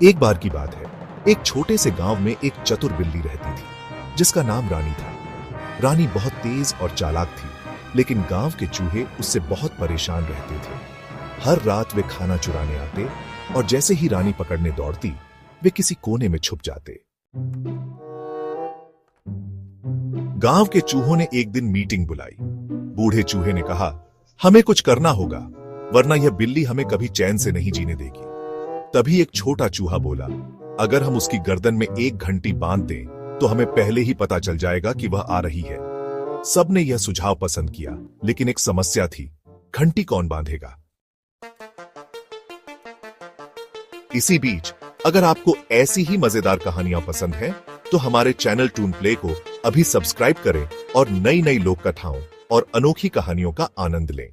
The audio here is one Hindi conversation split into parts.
एक बार की बात है, एक छोटे से गांव में एक चतुर बिल्ली रहती थी जिसका नाम रानी था। रानी बहुत तेज और चालाक थी, लेकिन गांव के चूहे उससे बहुत परेशान रहते थे। हर रात वे खाना चुराने आते और जैसे ही रानी पकड़ने दौड़ती, वे किसी कोने में छुप जाते। गांव के चूहों ने एक दिन मीटिंग बुलाई। बूढ़े चूहे ने कहा, हमें कुछ करना होगा, वरना यह बिल्ली हमें कभी चैन से नहीं जीने देगी। तभी एक छोटा चूहा बोला, अगर हम उसकी गर्दन में एक घंटी बांध दें तो हमें पहले ही पता चल जाएगा कि वह आ रही है। सबने यह सुझाव पसंद किया, लेकिन एक समस्या थी, घंटी कौन बांधेगा। इसी बीच अगर आपको ऐसी ही मजेदार कहानियां पसंद हैं, तो हमारे चैनल टून प्ले को अभी सब्सक्राइब करें और नई नई लोक कथाओं और अनोखी कहानियों का आनंद लें।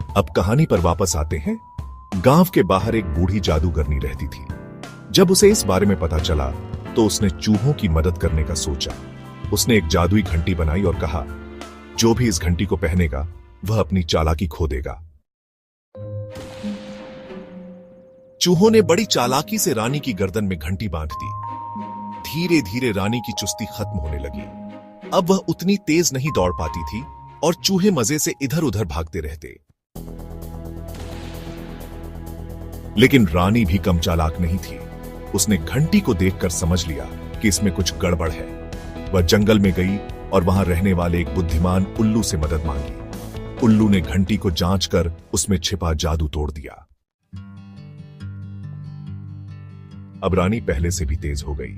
अब कहानी पर वापस आते हैं। गांव के बाहर एक बूढ़ी जादूगरनी रहती थी। जब उसे इस बारे में पता चला तो उसने चूहों की मदद करने का सोचा। उसने एक जादुई घंटी बनाई और कहा, जो भी इस घंटी को पहनेगा वह अपनी चालाकी खो देगा। चूहों ने बड़ी चालाकी से रानी की गर्दन में घंटी बांध दी। धीरे धीरे रानी की चुस्ती खत्म होने लगी। अब वह उतनी तेज नहीं दौड़ पाती थी और चूहे मजे से इधर उधर भागते रहते। लेकिन रानी भी कम चालाक नहीं थी। उसने घंटी को देखकर समझ लिया कि इसमें कुछ गड़बड़ है। वह जंगल में गई और वहां रहने वाले एक बुद्धिमान उल्लू से मदद मांगी। उल्लू ने घंटी को जांचकर उसमें छिपा जादू तोड़ दिया। अब रानी पहले से भी तेज हो गई।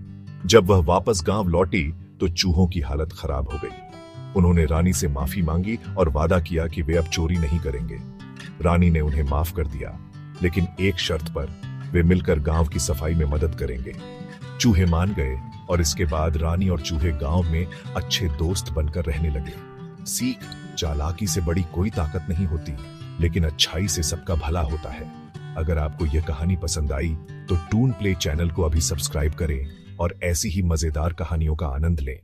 जब वह वापस गांव लौटी तो चूहों की हालत खराब हो गई। उन्होंने रानी से माफी मांगी और वादा किया कि वे अब चोरी नहीं करेंगे। रानी ने उन्हें माफ कर दिया, लेकिन एक शर्त पर, वे मिलकर गांव की सफाई में मदद करेंगे। चूहे मान गए और इसके बाद रानी और चूहे गांव में अच्छे दोस्त बनकर रहने लगे। सीख, चालाकी से बड़ी कोई ताकत नहीं होती, लेकिन अच्छाई से सबका भला होता है। अगर आपको यह कहानी पसंद आई तो टून प्ले चैनल को अभी सब्सक्राइब करें और ऐसी ही मजेदार कहानियों का आनंद लें।